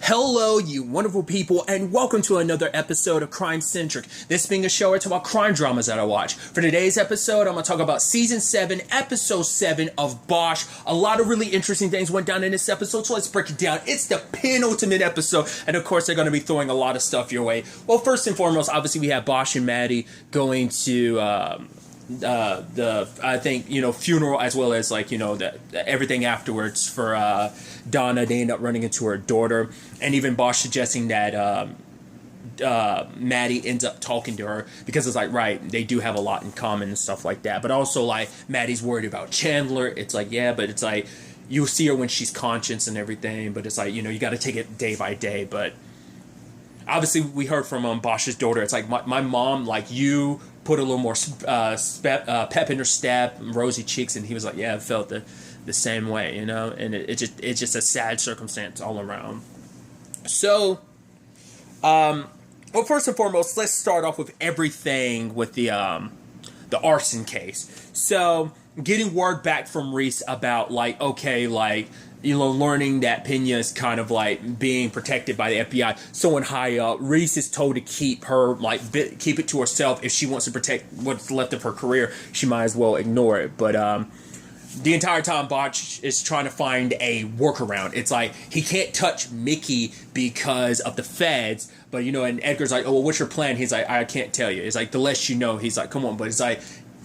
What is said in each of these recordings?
Hello, you wonderful people, and welcome to another episode of Crime Centric. This being a show where I talk about crime dramas that I watch. For today's episode, I'm going to talk about Season 7, Episode 7 of Bosch. A lot of really interesting things went down in this episode, so let's break it down. It's the penultimate episode, and of course, they're going to be throwing a lot of stuff your way. Well, first and foremost, obviously, we have Bosch and Maddie going to funeral, as well as everything afterwards for Donna. They end up running into her daughter, and even Bosch suggesting that Maddie ends up talking to her because it's like, right, they do have a lot in common and stuff like that. But also, like, Maddie's worried about Chandler. It's like, yeah, but it's like you see her when she's conscious and everything, but it's like, you know, you got to take it day by day. But obviously, we heard from Bosch's daughter. It's like, my mom, like, you put a little more pep in her step, rosy cheeks, and he was like, yeah, I felt the same way, you know. And it's just a sad circumstance all around. So, well, first and foremost, let's start off with everything with the arson case. So, getting word back from Reese about, like, okay, like, you know, learning that Pena is kind of like being protected by the FBI, someone high up. Reese is told to keep keep it to herself. If she wants to protect what's left of her career, she might as well ignore it. But the entire time, Bosch is trying to find a workaround. It's like he can't touch Mickey because of the feds. But, you know, and Edgar's like, oh, well, what's your plan? He's like, I can't tell you. It's like, the less you know. He's like, come on. But it's like,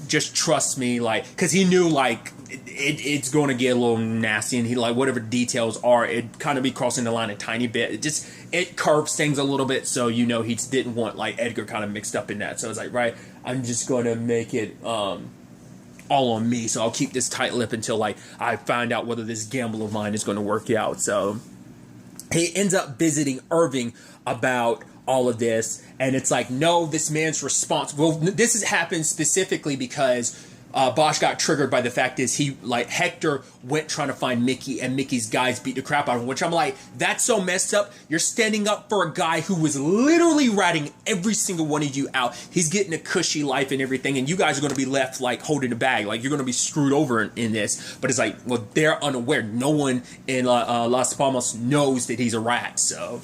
just trust me, like, because he knew, like, it's going to get a little nasty, and he, like, whatever details are, it kind of be crossing the line a tiny bit. It curves things a little bit, so, you know, he didn't want, like, Edgar kind of mixed up in that. So it's like, right, I'm just going to make it all on me, so I'll keep this tight lip until, like, I find out whether this gamble of mine is going to work out. So he ends up visiting Irving about all of this, and it's like, no, this man's responsible. Well, this has happened specifically because Bosch got triggered by the fact is Hector went trying to find Mickey, and Mickey's guys beat the crap out of him, which I'm like, that's so messed up. You're standing up for a guy who was literally ratting every single one of you out. He's getting a cushy life and everything, and you guys are going to be left, like, holding the bag. Like, you're going to be screwed over in this. But it's like, well, they're unaware. No one in Las Palmas knows that he's a rat, so.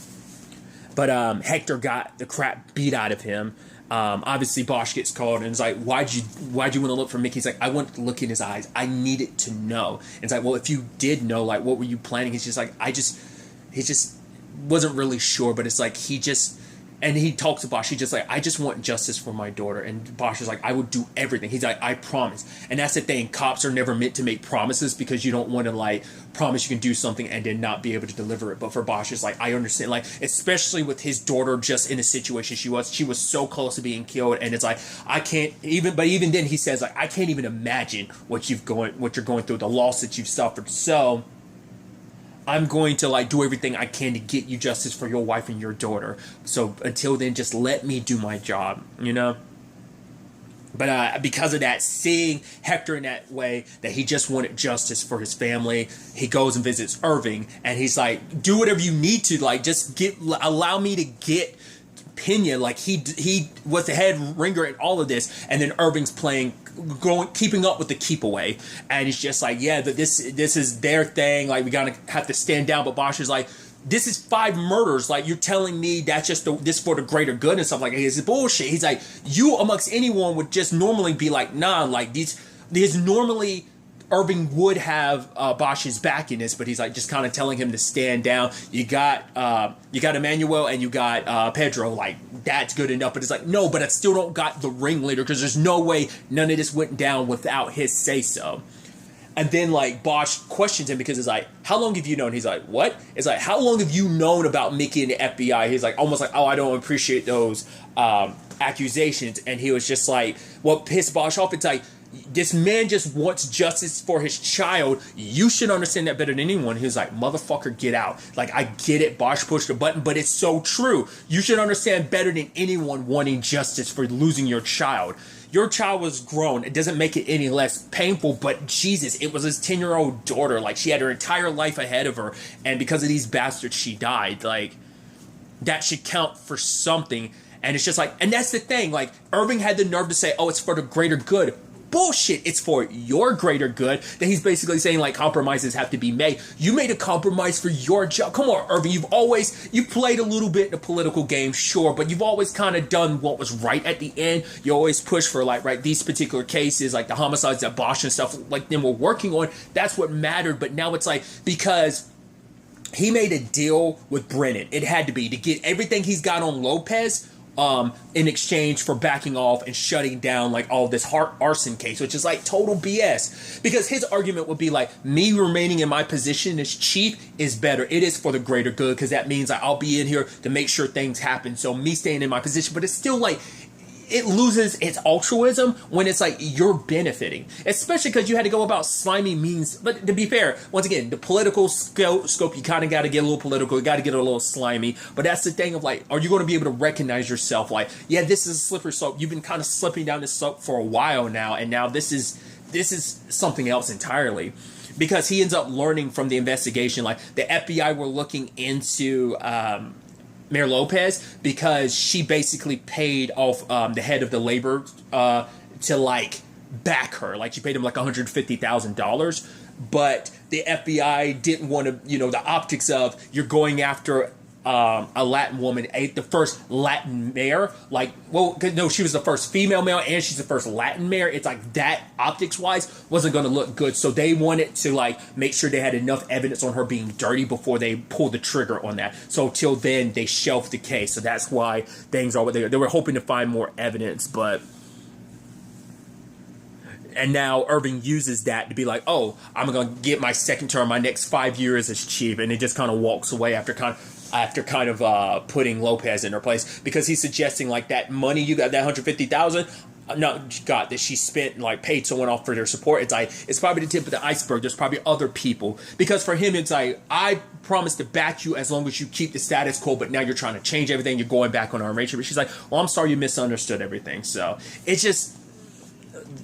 But Hector got the crap beat out of him. Obviously, Bosch gets called, and it's like, why'd you want to look for Mickey? He's like, I want to look in his eyes. I needed to know. And it's like, well, if you did know, like, what were you planning? He's just like, he just wasn't really sure. But it's like, and he talks to Bosch. He's just like, I just want justice for my daughter. And Bosch is like, I would do everything. He's like, I promise. And that's the thing. Cops are never meant to make promises because you don't want to, like, promise you can do something and then not be able to deliver it. But for Bosch, it's like, I understand, like, especially with his daughter just in the situation she was so close to being killed. And it's like, I can't even, but even then he says, like, I can't even imagine what you're going through, the loss that you've suffered. So I'm going to, like, do everything I can to get you justice for your wife and your daughter. So until then, just let me do my job, you know? But because of that, seeing Hector in that way, that he just wanted justice for his family, he goes and visits Irving, and he's like, do whatever you need to, like, just allow me to get Pena. Like, he was the head ringer in all of this, and then Irving's keeping up with the keep away, and it's just like, yeah, this is their thing, like, we gotta have to stand down. But Bosch is like, this is 5 murders, like, you're telling me that's just this for the greater good and stuff like that. It's bullshit. He's like, you amongst anyone would just normally be like, nah, like, these normally Irving would have Bosch's back in this, but he's like just kind of telling him to stand down. You got Emmanuel and you got Pedro, like, that's good enough. But it's like, no, but I still don't got the ringleader, because there's no way none of this went down without his say so. And then, like, Bosch questions him because it's like, how long have you known? He's like, what? It's like, how long have you known about Mickey and the FBI? He's like, almost like, oh, I don't appreciate those accusations. And he was just like, what pissed Bosch off? It's like, this man just wants justice for his child. You should understand that better than anyone. He was like, motherfucker, get out. Like, I get it. Bosch pushed the button, but it's so true. You should understand better than anyone wanting justice for losing your child. Your child was grown. It doesn't make it any less painful, but Jesus, it was his 10-year-old daughter. Like, she had her entire life ahead of her, and because of these bastards, she died. Like, that should count for something. And it's just like, and that's the thing. Like, Irving had the nerve to say, oh, it's for the greater good. bullshit. It's for your greater good. That he's basically saying like compromises have to be made. You made a compromise for your job. Come on, Irving. You've played a little bit in the political game, sure, but you've always kind of done what was right at the end. You always push for like, right, these particular cases, like the homicides that Bosch and stuff like them were working on. That's what mattered. But now it's like, because he made a deal with Brennan. It had to be to get everything he's got on Lopez in exchange for backing off and shutting down like all this arson case, which is like total BS. Because his argument would be like, me remaining in my position as chief is better. It is for the greater good because that means like, I'll be in here to make sure things happen. So me staying in my position, but it's still like, it loses its altruism when it's like you're benefiting, especially because you had to go about slimy means. But to be fair, once again, the political scope, you kind of got to get a little political, you got to get a little slimy. But that's the thing of like, are you going to be able to recognize yourself? Like, yeah, this is a slippery slope. You've been kind of slipping down this slope for a while now, and now this is something else entirely. Because he ends up learning from the investigation, like the FBI were looking into Mayor Lopez because she basically paid off the head of the labor to like back her. Like she paid him like $150,000. But the FBI didn't want to, the optics of you're going after a Latin woman, the first Latin mayor. Like, well, no, she was the first female mayor and she's the first Latin mayor. It's like that optics wise wasn't going to look good. So they wanted to like make sure they had enough evidence on her being dirty before they pulled the trigger on that. So till then they shelved the case. So that's why things are what they were hoping to find more evidence, but. And now Irving uses that to be like, oh, I'm going to get my second term, my next 5 years as chief. And it just kind of walks away after putting Lopez in her place, because he's suggesting like that money you got, that $150,000, no, God, that she spent, like paid someone off for their support. It's like, it's probably the tip of the iceberg. There's probably other people, because for him, it's like, I promise to back you as long as you keep the status quo, but now you're trying to change everything. You're going back on our arrangement. She's like, well, I'm sorry you misunderstood everything. So it's just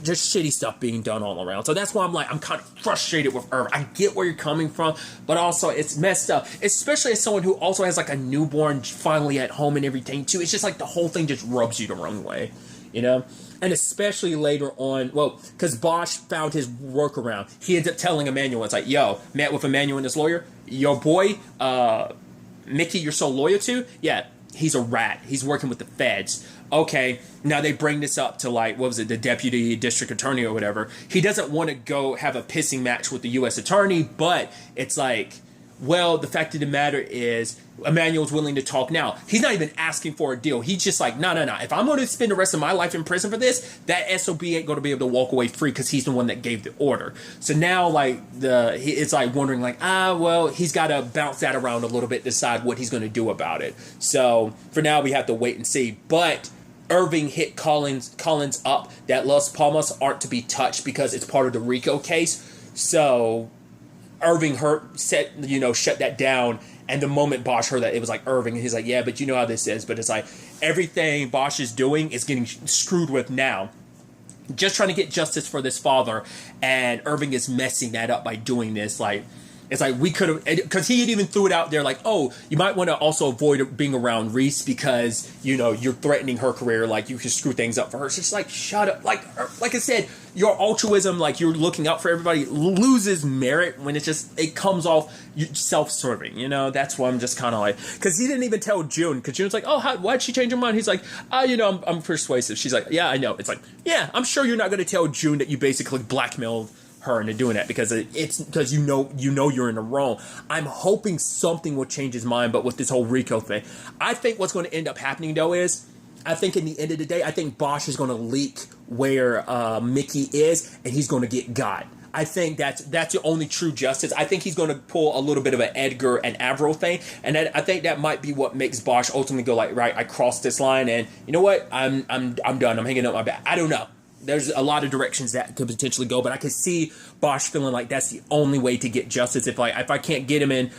shitty stuff being done all around. So that's why I'm kind of frustrated with Irv. I get where you're coming from, but also it's messed up, especially as someone who also has like a newborn finally at home and everything too. It's just like the whole thing just rubs you the wrong way, And especially later on, well, because Bosch found his workaround. He ends up telling Emmanuel, it's like, yo, met with Emmanuel and his lawyer. Your boy, Mickey, you're so loyal to? Yeah, he's a rat. He's working with the feds. Okay, now they bring this up to like, what was it, the deputy district attorney or whatever. He doesn't want to go have a pissing match with the U.S. attorney, but it's like, well, the fact of the matter is Emmanuel's willing to talk now. He's not even asking for a deal. He's just like, no. If I'm going to spend the rest of my life in prison for this, that SOB ain't going to be able to walk away free because he's the one that gave the order. So now like it's like wondering like, well, he's got to bounce that around a little bit, decide what he's going to do about it. So for now we have to wait and see. But Irving hit Collins up that Las Palmas aren't to be touched because it's part of the RICO case. So Irving shut that down. And the moment Bosch heard that, it was like Irving, and he's like, yeah, but you know how this is. But it's like everything Bosch is doing is getting screwed with now. Just trying to get justice for this father. And Irving is messing that up by doing this. Like, it's like we could have, because he had even threw it out there like, oh, you might want to also avoid being around Reese because, you're threatening her career. Like, you can screw things up for her. So it's like, shut up. Like I said, your altruism, like you're looking out for everybody, loses merit when it comes off self-serving. That's why I'm just kind of like, because he didn't even tell June, because June's like, oh, why'd she change her mind? He's like, I'm persuasive. She's like, yeah, I know. It's like, yeah, I'm sure you're not going to tell June that you basically blackmailed her into doing that because it's because you're in the wrong. I'm hoping something will change his mind, but with this whole RICO thing, I think what's going to end up happening though is, I think in the end of the day, I think Bosch is going to leak where Mickey is, and he's going to get got. I think that's the only true justice. I think he's going to pull a little bit of an Edgar and Averill thing, and I think that might be what makes Bosch ultimately go like, right, I crossed this line, and you know what, I'm done. I'm hanging up my back. I don't know. There's a lot of directions that could potentially go, but I could see Bosch feeling like that's the only way to get justice. If I can't get him in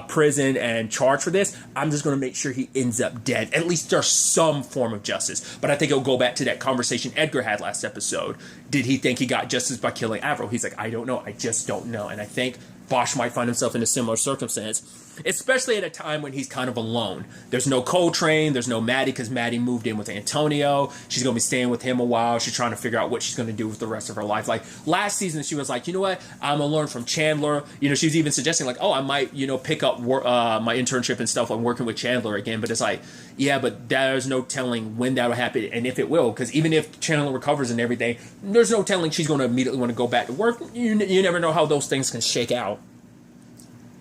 prison and charged for this, I'm just going to make sure he ends up dead. At least there's some form of justice. But I think it'll go back to that conversation Edgar had last episode. Did he think he got justice by killing Averill? He's like, I don't know. I just don't know. And I think Bosch might find himself in a similar circumstance, especially at a time when he's kind of alone. There's no Coltrane, there's no Maddie, because Maddie moved in with Antonio. She's going to be staying with him a while. She's trying to figure out what she's going to do with the rest of her life. Like, last season, she was like, you know what, I'm going to learn from Chandler. You know, she was even suggesting, like, oh, I might, you know, pick up my internship and stuff. I'm working with Chandler again. But it's like, yeah, but there's no telling when that'll happen and if it will. Because even if Chandler recovers and everything, there's no telling she's going to immediately want to go back to work. You never know how those things can shake out.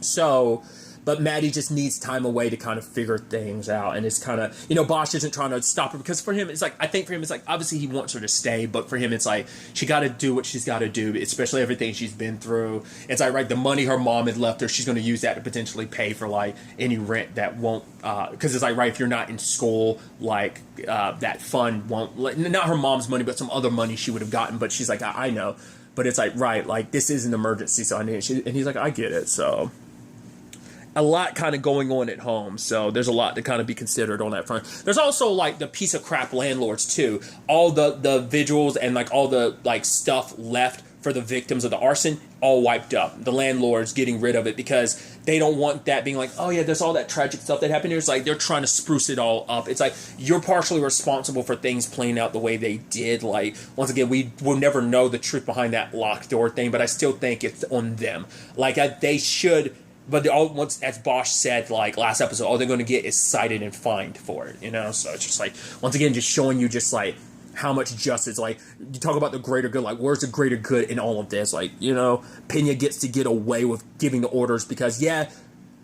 So, but Maddie just needs time away to kind of figure things out. And it's kind of, you know, Bosch isn't trying to stop her, because for him, it's like, I think for him, it's like, obviously he wants her to stay, but for him, it's like, she got to do what she's got to do, especially everything she's been through. It's like, right, the money her mom had left her, she's going to use that to potentially pay for, like, any rent that won't, because it's like, right, if you're not in school, like, that fund won't, not her mom's money, but some other money she would have gotten, but she's like, I know. But it's like, right, like, this is an emergency, so I need it. And he's like, I get it, so a lot kind of going on at home, so there's a lot to kind of be considered on that front. There's also, like, the piece of crap landlords, too. All the vigils and, like, all the, like, stuff left for the victims of the arson, all wiped up. The landlords getting rid of it because they don't want that being like, oh, yeah, there's all that tragic stuff that happened here. It's like they're trying to spruce it all up. It's like you're partially responsible for things playing out the way they did. Like, once again, we will never know the truth behind that locked door thing, but I still think it's on them. Like, they should... But once, as Bosch said, like, last episode, all they're going to get is cited and fined for it, you know? So it's just like, once again, just showing you just, like, how much justice, like, you talk about the greater good, like, where's the greater good in all of this? Like, you know, Pena gets to get away with giving the orders because, yeah,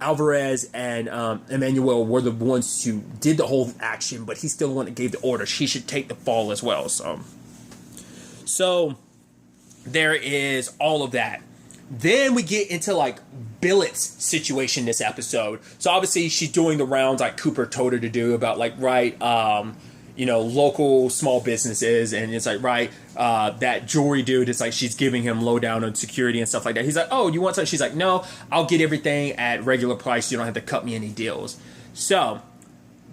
Alvarez and Emmanuel were the ones who did the whole action, but he's still the one that gave the orders. He should take the fall as well, So, there is all of that. Then we get into, like, Billet's situation this episode. So obviously she's doing the rounds like Cooper told her to do about, like, right, you know, local small businesses. And it's like, right, that jewelry dude, it's like she's giving him lowdown on security and stuff like that. He's like, oh, you want something? She's like, no, I'll get everything at regular price. You don't have to cut me any deals. So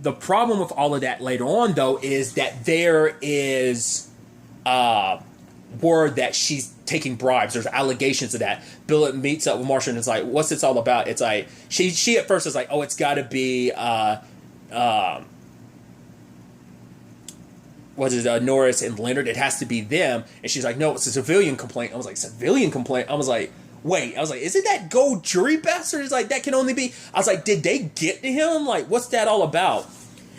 the problem with all of that later on, though, is that there is word that she's taking bribes. There's allegations of that. Billet meets up with Marsha and it's like, what's this all about? It's like, she at first is like, oh, it's got to be, Norris and Leonard. It has to be them. And she's like, no, it's a civilian complaint. I was like, civilian complaint? I was like, wait. I was like, isn't that gold jury bastard? It's like, that can only be... I was like, did they get to him? Like, what's that all about?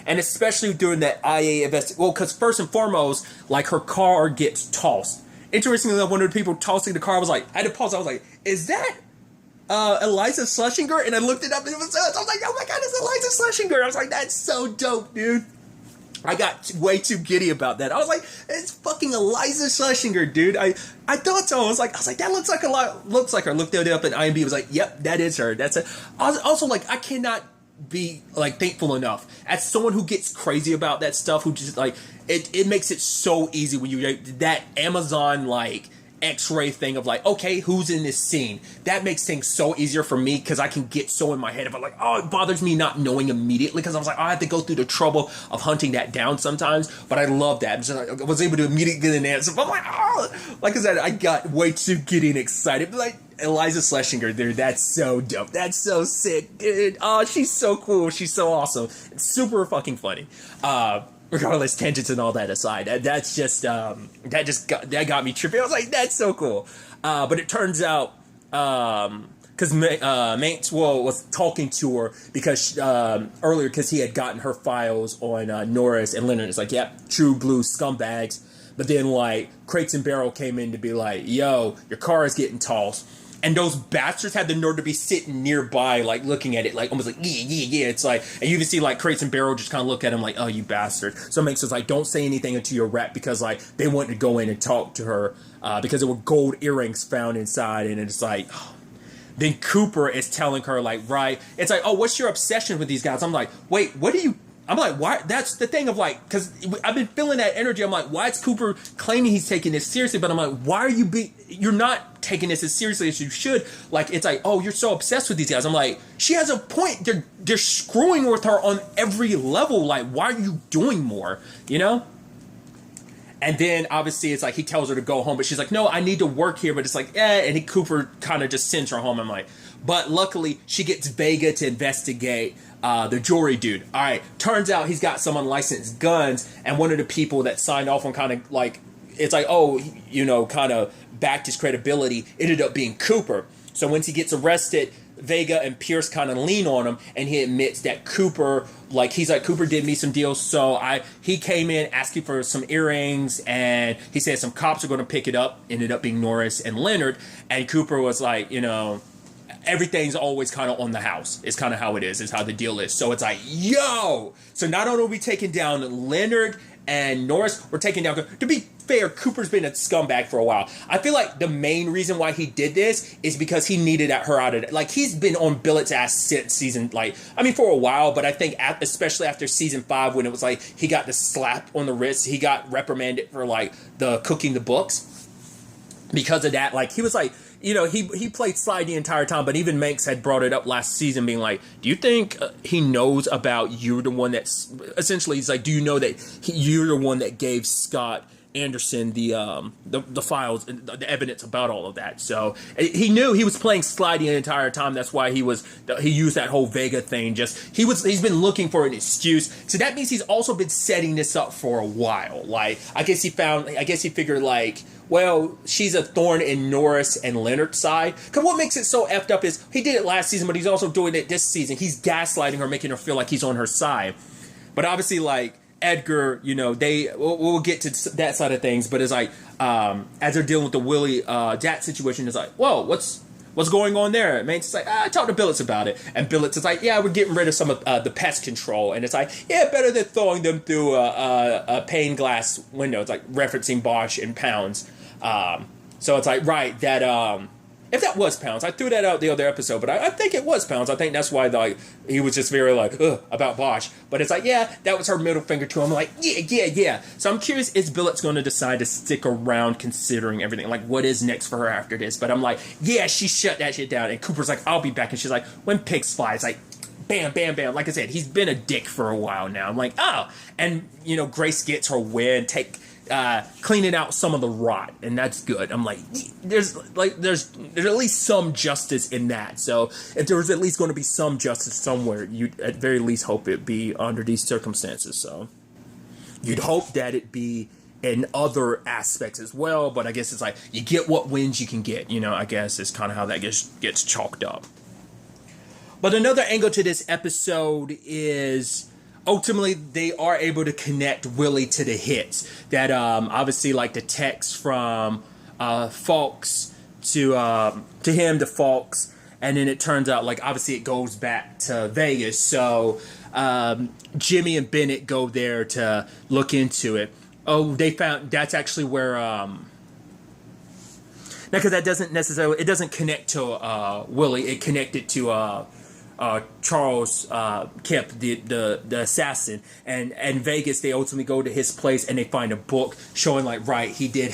And especially during that IA investigation. Well, because first and foremost, like, her car gets tossed. Interestingly enough, one of the people tossing the car was like, I had to pause. I was like, is that Eliza Schlesinger? And I looked it up and it was us. I was like, oh my God, it's Eliza Schlesinger. I was like, that's so dope, dude. I got way too giddy about that. I was like, it's fucking Eliza Schlesinger, dude. I thought so. I was like, that looks like her. Looked it up at IMDb. Was like, yep, that is her. That's it. I was also like, I cannot be like thankful enough as someone who gets crazy about that stuff, who just like it makes it so easy when you that Amazon like X-ray thing of like, okay, who's in this scene? That makes things so easier for me because I can get so in my head of like, oh, it bothers me not knowing immediately because I was like, oh, I have to go through the trouble of hunting that down sometimes. But I love that. Like, I was able to immediately get an answer. But I'm like, oh, like I said, I got way too giddy and excited. But like Eliza Schlesinger, dude, that's so dope. That's so sick, dude. Oh, she's so cool. She's so awesome. It's super fucking funny. Regardless, tangents and all that aside, that got me tripping. I was like, that's so cool. But it turns out, because Maxwell was talking to her because earlier, because he had gotten her files on Norris and Leonard. It's like, yep, true blue scumbags. But then, like, Crates and Barrel came in to be like, yo, your car is getting tossed. And those bastards had the nerve to be sitting nearby, like, looking at it, like, almost like, yeah. It's like, and you can see, like, Crates and Barrel just kind of look at him like, oh, you bastard. So it makes us like, don't say anything until you're wrapped, because, like, they wanted to go in and talk to her, because there were gold earrings found inside, and it's like, oh. Then Cooper is telling her, like, right, it's like, oh, what's your obsession with these guys? I'm like, wait, what do you... I'm like, why? That's the thing of like, because I've been feeling that energy. I'm like, why is Cooper claiming he's taking this seriously? But I'm like, why are you're not taking this as seriously as you should? Like, it's like, oh, you're so obsessed with these guys. I'm like, she has a point. They're screwing with her on every level. Like, why are you doing more? You know? And then obviously it's like he tells her to go home, but she's like, no, I need to work here. But it's like, and Cooper kind of just sends her home. I'm like, but luckily she gets Vega to investigate the jewelry dude. All right, turns out he's got some unlicensed guns, and one of the people that signed off on kind of like, it's like, oh, kind of backed his credibility, ended up being Cooper. So once he gets arrested, Vega and Pierce kind of lean on him, and he admits that Cooper, he's like, Cooper did me some deals, so he came in asking for some earrings, and he said some cops are going to pick it up. Ended up being Norris and Leonard, and Cooper was like, everything's always kind of on the house. It's kind of how it is. It's how the deal is. So it's like, yo! So not only are we taking down Leonard and Norris, we're taking down... To be fair, Cooper's been a scumbag for a while. I feel like the main reason why he did this is because he needed her out of it. Like, he's been on Billet's ass since season, for a while, but I think especially after season 5 when it was like he got the slap on the wrist, he got reprimanded for, the cooking the books. Because of that, he was like... he played Sly the entire time, but even Manx had brought it up last season, being like, do you think he knows about you're the one that's... Essentially, he's like, do you know that you're the one that gave Scott Anderson the files, the evidence about all of that? So he knew he was playing Sly the entire time. That's why he used that whole Vega thing. He's been looking for an excuse. So that means he's also been setting this up for a while. I guess he figured well, she's a thorn in Norris and Leonard's side. Because what makes it so effed up is he did it last season, but he's also doing it this season. He's gaslighting her, making her feel like he's on her side. But obviously, Edgar, we'll get to that side of things. But it's as they're dealing with the Willie Dat situation, it's like, whoa, what's going on there? Man's just like, I talked to Billets about it. And Billets is like, yeah, we're getting rid of some of the pest control. And it's like, yeah, better than throwing them through a pane glass window. It's like referencing Bosch and Pounds. So it's like, right, that, if that was Pounds, I threw that out the other episode, but I think it was Pounds. I think that's why he was just very about Bosch. But it's like, yeah, that was her middle finger to him. I'm like, yeah. So I'm curious, is Billets going to decide to stick around considering everything? What is next for her after this? But I'm like, yeah, she shut that shit down. And Cooper's like, I'll be back. And she's like, when pigs fly, it's like, bam, bam, bam. Like I said, he's been a dick for a while now. I'm like, oh. And, Grace gets her win, cleaning out some of the rot, and that's good. I'm like, there's at least some justice in that. So if there was at least going to be some justice somewhere, you'd at very least hope it be under these circumstances. So you'd hope that it be in other aspects as well, but I guess it's like you get what wins you can get. I guess is kind of how that gets chalked up. But another angle to this episode is ultimately they are able to connect Willie to the hits that obviously the text from Fawkes to him to Fawkes, and then it turns out obviously it goes back to Vegas. So Jimmy and Bennett go there to look into it. Oh, they found that's actually where because that doesn't connect to Willie. It connected to Charles Kemp, the assassin, and Vegas. They ultimately go to his place and they find a book showing he did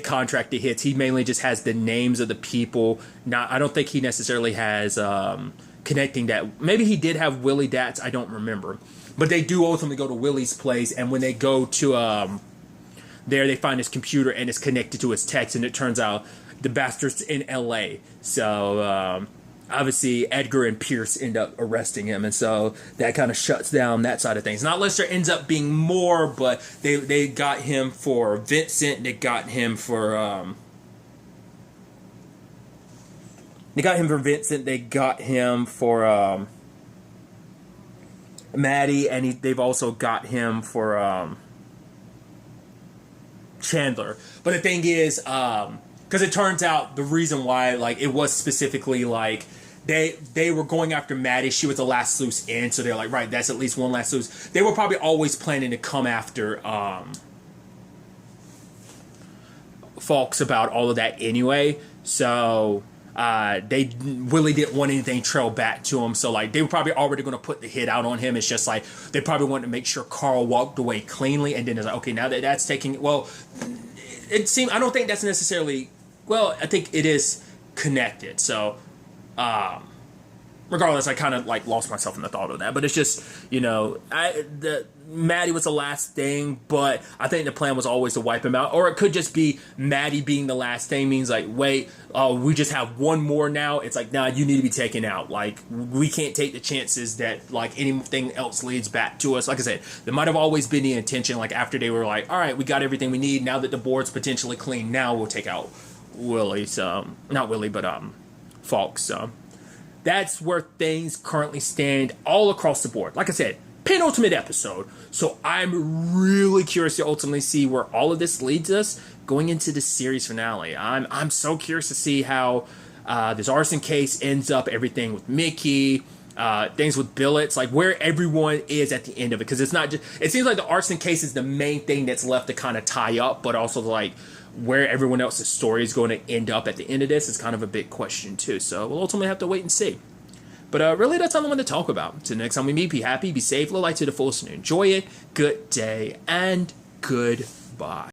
contract the hits. He mainly just has the names of the people. I don't think he necessarily has connecting that. Maybe he did have Willie Dats. I don't remember, but they do ultimately go to Willie's place, and when they go to there, they find his computer and it's connected to his text, and it turns out the bastard's in L.A. So obviously Edgar and Pierce end up arresting him, and so that kind of shuts down that side of things. Not unless there ends up being more, but they got him for Vincent. They got him for Vincent. They got him for Maddie, and they've also got him for Chandler. But the thing is, because it turns out the reason why it was specifically they were going after Maddie. She was the last loose end, so they're like, right, that's at least one last loose. They were probably always planning to come after Fawkes about all of that anyway. So they really didn't want anything trailed back to him. So they were probably already going to put the hit out on him. It's just they probably wanted to make sure Carl walked away cleanly, and then it's like, okay, now that that's taking, well, it seemed, I don't think that's necessarily, well, I think it is connected. So regardless, I kind of like lost myself in the thought of that. But it's just, Maddie was the last thing, but I think the plan was always to wipe him out. Or it could just be Maddie being the last thing means like, wait, we just have one more now. It's like, nah, you need to be taken out. Like, we can't take the chances that like anything else leads back to us. Like I said, there might have always been the intention, like after they were like, all right, we got everything we need. Now that the board's potentially clean, now we'll take out Willie's, not Willie, but Falk's. That's where things currently stand all across the board. Like I said, penultimate episode. So I'm really curious to ultimately see where all of this leads us going into the series finale. I'm so curious to see how this arson case ends up, everything with Mickey, things with billets, like where everyone is at the end of it. Because it's not just, it seems like the arson case is the main thing that's left to kind of tie up, but also like where everyone else's story is going to end up at the end of this is kind of a big question too. So we'll ultimately have to wait and see. But really, that's all I want to talk about. Till next time we meet, be happy, be safe, live life to the fullest, and enjoy it. Good day and goodbye.